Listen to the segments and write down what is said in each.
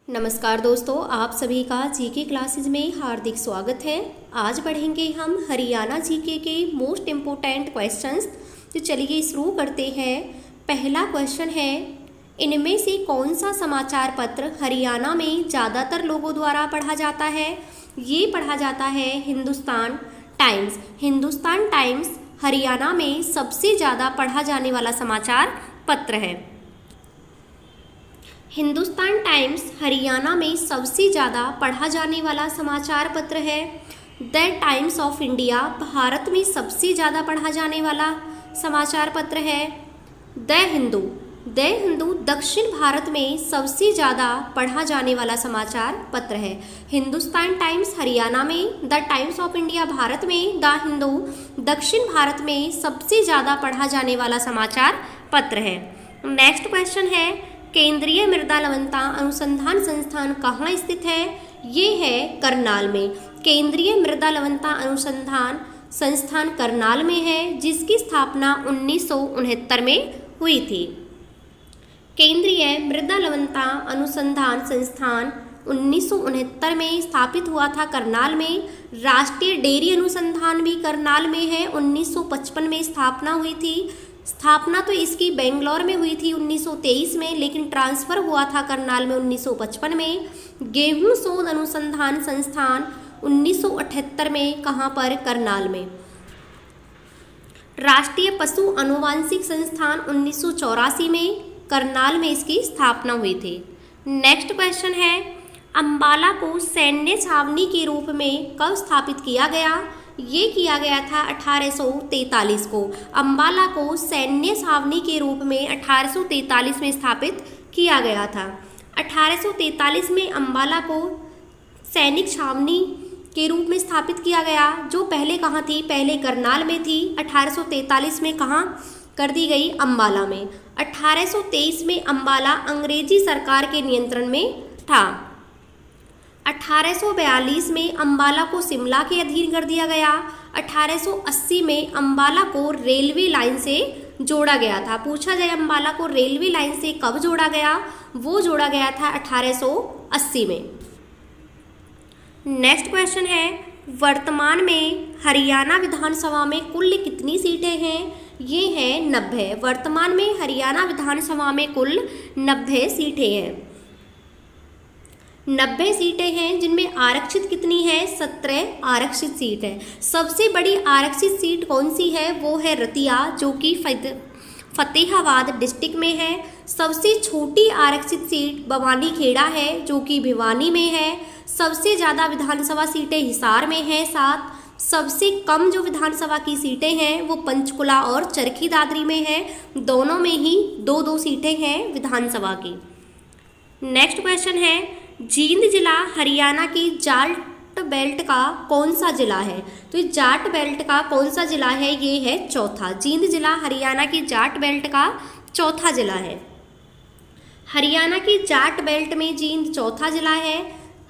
नमस्कार दोस्तों, आप सभी का जीके क्लासेस में हार्दिक स्वागत है। आज पढ़ेंगे हम हरियाणा जीके के मोस्ट इम्पोर्टेंट क्वेश्चंस। तो चलिए शुरू करते हैं। पहला क्वेश्चन है, इनमें से कौन सा समाचार पत्र हरियाणा में ज़्यादातर लोगों द्वारा पढ़ा जाता है? ये पढ़ा जाता है हिंदुस्तान टाइम्स। हिंदुस्तान टाइम्स हरियाणा में सबसे ज़्यादा पढ़ा जाने वाला समाचार पत्र है। हिंदुस्तान टाइम्स हरियाणा में सबसे ज़्यादा पढ़ा जाने वाला समाचार पत्र है। The times of India Bharat में सबसे ज़्यादा पढ़ा जाने वाला समाचार पत्र है। द हिंदू दक्षिण भारत में सबसे ज़्यादा पढ़ा जाने वाला समाचार पत्र है। हिंदुस्तान टाइम्स हरियाणा में, the times of India Bharat में, द हिंदू दक्षिण भारत में सबसे ज़्यादा पढ़ा जाने वाला समाचार पत्र है। नेक्स्ट क्वेश्चन है, केंद्रीय मृदा लवणता अनुसंधान संस्थान कहाँ स्थित है? ये है करनाल में। केंद्रीय मृदा लवणता अनुसंधान संस्थान करनाल में है, जिसकी स्थापना 1969 में हुई थी। केंद्रीय मृदा लवणता अनुसंधान संस्थान 1969 में स्थापित हुआ था करनाल में। राष्ट्रीय डेयरी अनुसंधान भी करनाल में है, 1955 में स्थापना हुई थी। स्थापना तो इसकी बेंगलोर में हुई थी 1923 में, लेकिन ट्रांसफ़र हुआ था करनाल में 1955 में। गेहूं शोध अनुसंधान संस्थान 1978 में, कहाँ पर? करनाल में। राष्ट्रीय पशु अनुवांशिक संस्थान 1984 में, करनाल में इसकी स्थापना हुई थी। नेक्स्ट क्वेश्चन है, अंबाला को सैन्य छावनी के रूप में कब स्थापित किया गया? ये किया गया था 1843 को। अंबाला को सैन्य छावनी के रूप में 1843 में स्थापित किया गया था। 1843 में अंबाला को सैनिक छावनी के रूप में स्थापित किया गया, जो पहले कहाँ थी? पहले करनाल में थी। 1843 में कहाँ कर दी गई? अंबाला में। 1823 में अंबाला अंग्रेजी सरकार के नियंत्रण में था। 1842 में अंबाला को शिमला के अधीन कर दिया गया। 1880 में अंबाला को रेलवे लाइन से जोड़ा गया था। पूछा जाए अंबाला को रेलवे लाइन से कब जोड़ा गया? वो जोड़ा गया था 1880 में। नेक्स्ट क्वेश्चन है, वर्तमान में हरियाणा विधानसभा में कुल कितनी सीटें हैं? ये हैं 90। वर्तमान में हरियाणा विधानसभा में कुल 90 सीटें हैं। 90 सीटें हैं, जिनमें आरक्षित कितनी है? 17 आरक्षित सीट है। सबसे बड़ी आरक्षित सीट कौन सी है? वो है रतिया, जो कि फतेहाबाद डिस्ट्रिक्ट में है। सबसे छोटी आरक्षित सीट भवानी खेड़ा है, जो कि भिवानी में है। सबसे ज़्यादा विधानसभा सीटें हिसार में हैं 7। सबसे कम जो विधानसभा की सीटें हैं वो पंचकुला और चरखी दादरी में है। दोनों में ही 2-2 सीटें हैं विधानसभा की। नेक्स्ट क्वेश्चन है, जींद जिला हरियाणा की जाट बेल्ट का कौन सा जिला है? तो जाट बेल्ट का कौन सा जिला है? ये है चौथा। जींद जिला हरियाणा की जाट बेल्ट का चौथा जिला है। हरियाणा की जाट बेल्ट में जींद चौथा जिला है।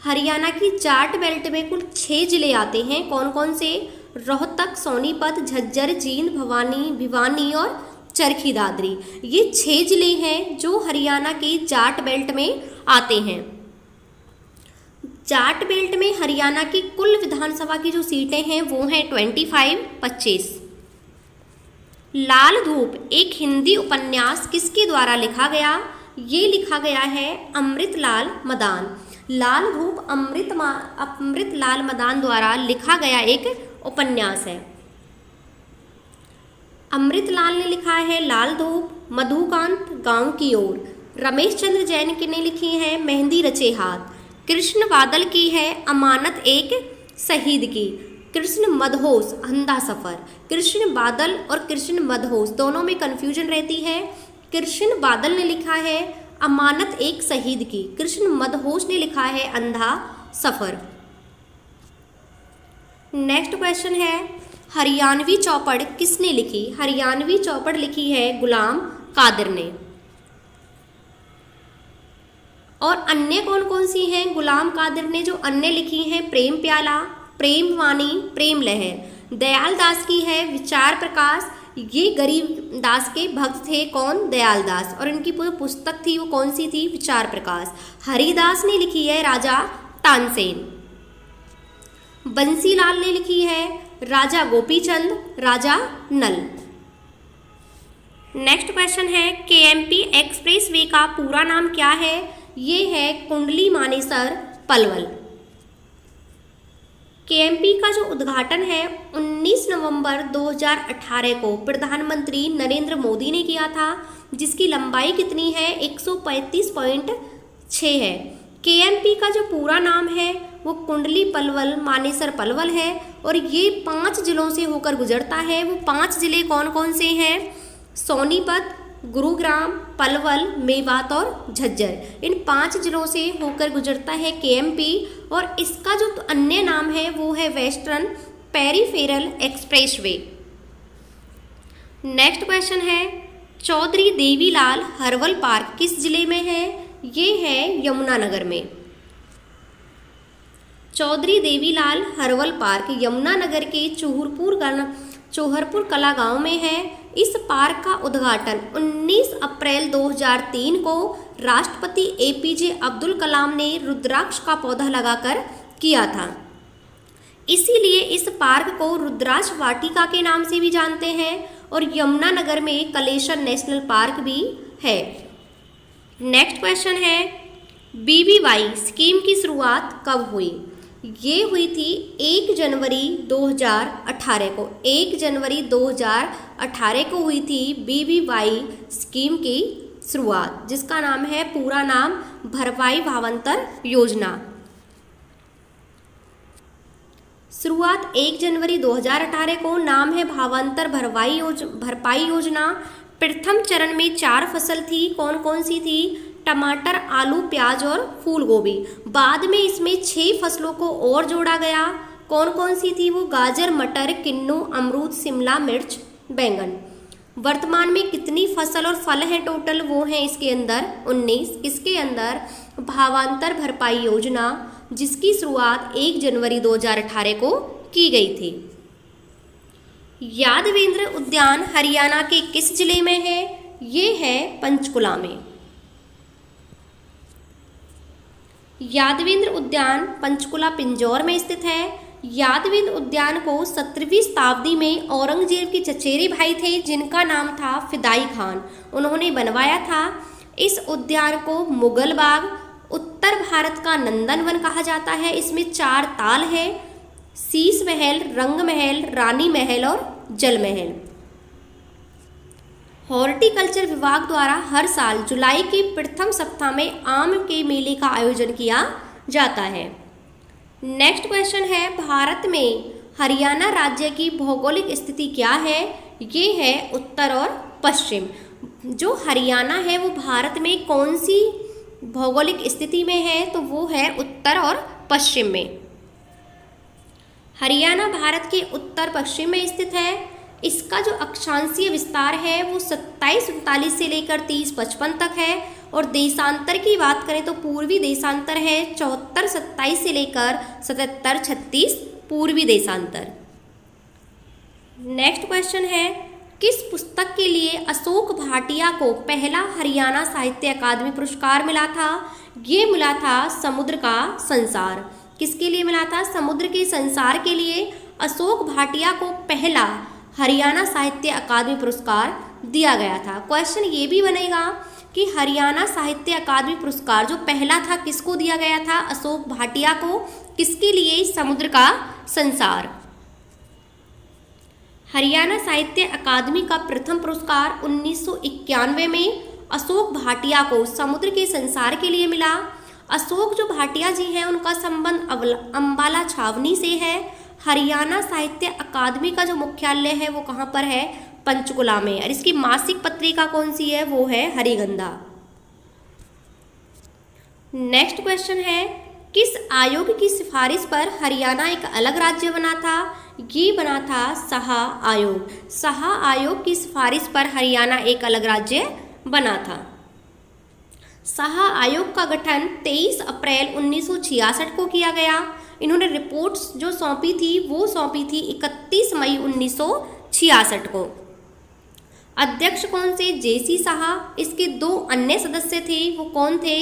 हरियाणा की जाट बेल्ट में कुल 6 जिले आते हैं। कौन कौन से? रोहतक, सोनीपत, झज्जर, जींद, भिवानी और चरखी दादरी। ये 6 जिले हैं जो हरियाणा की जाट बेल्ट में आते हैं। जाट बेल्ट में हरियाणा की कुल विधानसभा की जो सीटें हैं वो हैं 25। लाल धूप एक हिंदी उपन्यास किसके द्वारा लिखा गया? ये लिखा गया है अमृतलाल मदान। लाल धूप अमृतलाल मदान द्वारा लिखा गया एक उपन्यास है। अमृतलाल ने लिखा है लाल धूप। मधुकांत गांव की ओर, रमेश चंद्र जैन ने लिखी है मेहंदी रचे हाथ। कृष्ण बादल की है अमानत एक शहीद की। कृष्ण मदहोश अंधा सफर। कृष्ण बादल और कृष्ण मदहोश दोनों में कन्फ्यूजन रहती है। कृष्ण बादल ने लिखा है अमानत एक शहीद की। कृष्ण मदहोश ने लिखा है अंधा सफर। नेक्स्ट क्वेश्चन है, हरियाणवी चौपड़ किसने लिखी? हरियाणवी चौपड़ लिखी है गुलाम कादिर ने। और अन्य कौन कौन सी हैं? गुलाम कादिर ने जो अन्य लिखी हैं, प्रेम प्याला, प्रेम वाणी, प्रेम लहर। दयाल दास की है विचार प्रकाश, ये गरीब दास के भक्त थे कौन? दयाल दास। और इनकी पूरी पुस्तक थी वो कौन सी थी? विचार प्रकाश। हरिदास ने लिखी है राजा तानसेन। बंसीलाल ने लिखी है राजा गोपीचंद, राजा नल। नेक्स्ट क्वेश्चन है केएमपी एक्सप्रेस वे का पूरा नाम क्या है? ये है कुंडली मानेसर पलवल। केएमपी का जो उद्घाटन है 19 नवंबर 2018 को प्रधानमंत्री नरेंद्र मोदी ने किया था, जिसकी लंबाई कितनी है? 135.6 है। केएमपी का जो पूरा नाम है वो कुंडली पलवल मानेसर पलवल है और ये 5 जिलों से होकर गुजरता है। वो 5 जिले कौन कौन से हैं? सोनीपत, गुरुग्राम, पलवल, मेवात और झज्जर। इन 5 जिलों से होकर गुजरता है केएमपी और इसका जो अन्य नाम है वो है western peripheral expressway. Next question है चौधरी देवीलाल हर्वल पार्क किस जिले में है? ये है यमुनानगर में। चौधरी देवीलाल हर्वल पार्क यमुनानगर के चोहरपुर कला गांव में है। इस पार्क का उद्घाटन 19 अप्रैल 2003 को राष्ट्रपति एपीजे अब्दुल कलाम ने रुद्राक्ष का पौधा लगाकर किया था। इसीलिए इस पार्क को रुद्राक्ष वाटिका के नाम से भी जानते हैं और यमुनानगर में कलेश्वर नेशनल पार्क भी है। नेक्स्ट क्वेश्चन है बीबीवाई स्कीम की शुरुआत कब हुई? ये हुई थी 1 जनवरी 2018 को। 1 जनवरी 2018 को हुई थी बीबीवाई स्कीम की शुरुआत, जिसका नाम है पूरा नाम भरपाई भावांतर योजना। शुरुआत 1 जनवरी 2018 को, नाम है भावांतर भरपाई योजना। प्रथम चरण में 4 फसल थी, कौन कौन सी थी? टमाटर, आलू, प्याज और फूल गोभी। बाद में इसमें 6 फसलों को और जोड़ा गया, कौन कौन सी थी वो? गाजर, मटर, किन्नू, अमरूद, शिमला मिर्च, बैंगन। वर्तमान में कितनी फसल और फल हैं टोटल? वो हैं इसके अंदर 19। इसके अंदर भावांतर भरपाई योजना जिसकी शुरुआत 1 जनवरी 2018 को की गई थी। यादवेंद्र उद्यान हरियाणा के किस जिले में है? ये है पंचकुला में। यादवेंद्र उद्यान पंचकुला पिंजौर में स्थित है। यादवेंद्र उद्यान को 17वीं शताब्दी में औरंगजेब के चचेरे भाई थे जिनका नाम था फिदाई खान, उन्होंने बनवाया था। इस उद्यान को मुगल बाग, उत्तर भारत का नंदनवन कहा जाता है। इसमें 4 ताल है, शीश महल, रंग महल, रानी महल और जल महल। हॉर्टिकल्चर विभाग द्वारा हर साल जुलाई के प्रथम सप्ताह में आम के मेले का आयोजन किया जाता है। नेक्स्ट क्वेश्चन है भारत में हरियाणा राज्य की भौगोलिक स्थिति क्या है? ये है उत्तर और पश्चिम। जो हरियाणा है वो भारत में कौन सी भौगोलिक स्थिति में है? तो वो है उत्तर और पश्चिम में। हरियाणा भारत के उत्तर पश्चिम में स्थित है। इसका जो अक्षांशीय विस्तार है वो 2739 से लेकर 3055 तक है और देशांतर की बात करें तो पूर्वी देशांतर है 7427 से लेकर 7736 पूर्वी देशांतर। नेक्स्ट क्वेश्चन है किस पुस्तक के लिए अशोक भाटिया को पहला हरियाणा साहित्य अकादमी पुरस्कार मिला था? ये मिला था समुद्र का संसार। किसके लिए मिला था? समुद्र के संसार के लिए अशोक भाटिया को पहला हरियाणा साहित्य अकादमी पुरस्कार दिया गया था। क्वेश्चन ये भी बनेगा कि हरियाणा साहित्य अकादमी पुरस्कार जो पहला था किसको दिया गया था? अशोक भाटिया को। किसके लिए? समुद्र का संसार। हरियाणा साहित्य अकादमी का प्रथम पुरस्कार 1991 में अशोक भाटिया को समुद्र के संसार के लिए मिला। अशोक जो भाटिया जी हैं उनका संबंध अम्बाला छावनी से है। हरियाणा साहित्य अकादमी का जो मुख्यालय है वो कहाँ पर है? पंचकुला में। और इसकी मासिक पत्रिका कौन सी है? वो है हरिगंधा। नेक्स्ट क्वेश्चन है किस आयोग की सिफारिश पर हरियाणा एक अलग राज्य बना था? ये बना था साहा आयोग। साहा आयोग की सिफारिश पर हरियाणा एक अलग राज्य बना था। साहा आयोग का गठन 23 अप्रैल 1966 को किया गया। इन्होंने रिपोर्ट्स जो सौंपी थी वो सौंपी थी 31 मई 1966 को। अध्यक्ष कौन से? जेसी साहा। इसके 2 अन्य सदस्य थे, वो कौन थे?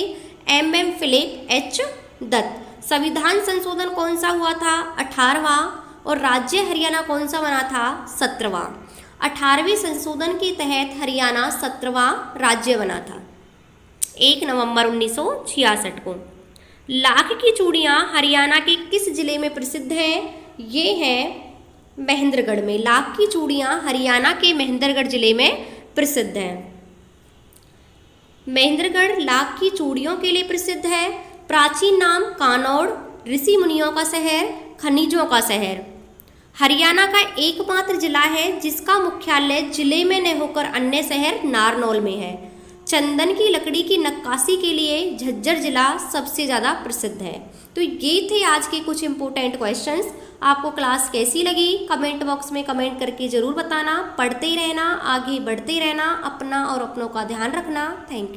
MM Philip, H Dutt. संविधान संशोधन कौन सा हुआ था? 18वां। और राज्य हरियाणा कौन सा बना था? 17वां। 18वें संशोधन के तहत हरियाणा 17वां राज्य बना था 1 नवंबर 1966 को। लाख की चूड़ियाँ हरियाणा के किस जिले में प्रसिद्ध हैं? ये है महेंद्रगढ़ में। लाख की चूड़ियाँ हरियाणा के महेंद्रगढ़ जिले में प्रसिद्ध हैं। महेंद्रगढ़ लाख की चूड़ियों के लिए प्रसिद्ध है। प्राचीन नाम कानौड़, ऋषि मुनियों का शहर, खनिजों का शहर। हरियाणा का एकमात्र जिला है जिसका मुख्यालय जिले में न होकर अन्य शहर नारनौल में है। चंदन की लकड़ी की नक्काशी के लिए झज्जर जिला सबसे ज़्यादा प्रसिद्ध है। तो ये थे आज के कुछ इंपॉर्टेंट क्वेश्चंस। आपको क्लास कैसी लगी कमेंट बॉक्स में कमेंट करके ज़रूर बताना। पढ़ते रहना, आगे बढ़ते रहना, अपना और अपनों का ध्यान रखना। Thank you.